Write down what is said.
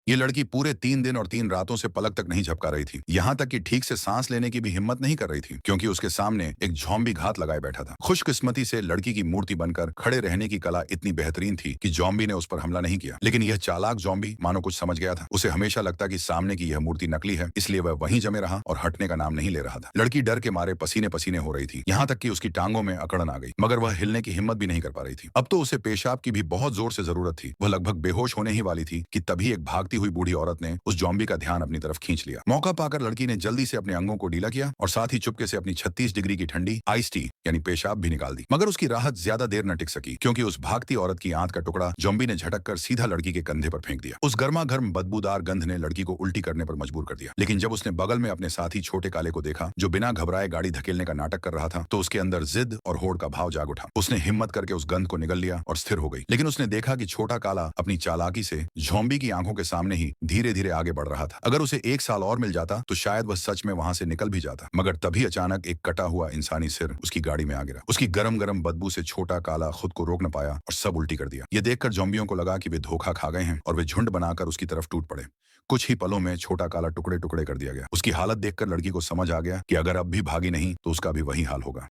ये लड़की पूरे 3 दिन और 3 रातों से पलक तक नहीं झपका रही थी। यहाँ तक कि ठीक से सांस लेने की भी हिम्मत नहीं कर रही थी, क्योंकि उसके सामने एक ज़ॉम्बी घात लगाए बैठा था। खुशकिस्मती से लड़की की मूर्ति बनकर खड़े रहने की कला इतनी बेहतरीन थी कि ज़ॉम्बी ने उस पर हमला नहीं किया। लेकिन यह चालाक ज़ॉम्बी मानो कुछ समझ गया था। उसे हमेशा लगता कि सामने की यह मूर्ति नकली है, इसलिए वह वहीं जमे रहा और हटने का नाम नहीं ले रहा था। लड़की डर के मारे पसीने पसीने हो रही थी, यहाँ तक कि उसकी टांगों में अकड़न आ गई, मगर वह हिलने की हिम्मत भी नहीं कर पा रही थी। अब तो उसे पेशाब की भी बहुत जोर से जरूरत थी। वह लगभग बेहोश होने ही वाली थी कि तभी एक भागती हुई बूढ़ी औरत ने उस ज़ॉम्बी का ध्यान अपनी तरफ खींच लिया। मौका पाकर लड़की ने जल्दी से अपने अंगों को ढीला किया और साथ ही चुपके से अपनी 36 डिग्री की ठंडी आइस टी यानी पेशाब भी निकाल दी। मगर उसकी राहत ज्यादा देर न टिक सकी, क्योंकि उस भागती औरत की आंत का टुकड़ा ज़ॉम्बी ने झटक कर सीधा लड़की के कंधे पर फेंक दिया। उस गर्मा गर्म बदबूदार गंध ने लड़की को उल्टी करने पर मजबूर कर दिया। लेकिन जब उसने बगल में अपने साथी छोटे काले को देखा, जो बिना घबराए गाड़ी धकेलने का नाटक कर रहा था, तो उसके अंदर जिद और होड़ का भाव जाग उठा। उसने हिम्मत करके उस गंध को निगल लिया और स्थिर हो गई। लेकिन उसने देखा कि छोटा काला अपनी चालाकी से ज़ॉम्बी की आंखों के सामने ही धीरे धीरे आगे बढ़ रहा था। अगर उसे 1 साल और मिल जाता तो शायद वह सच में वहां से निकल भी जाता। मगर तभी अचानक एक कटा हुआ इंसानी सिर उसकी गाड़ी में आ गिरा। उसकी गरम गरम बदबू से छोटा काला खुद को रोक न पाया और सब उल्टी कर दिया। यह देखकर ज़ॉम्बियों को लगा कि वे धोखा खा गए हैं और वे झुंड बनाकर उसकी तरफ टूट पड़े। कुछ ही पलों में छोटा काला टुकड़े टुकड़े कर दिया गया। उसकी हालत देखकर लड़की को समझ आ गया कि अगर अब भी भागी नहीं तो उसका भी वही हाल होगा।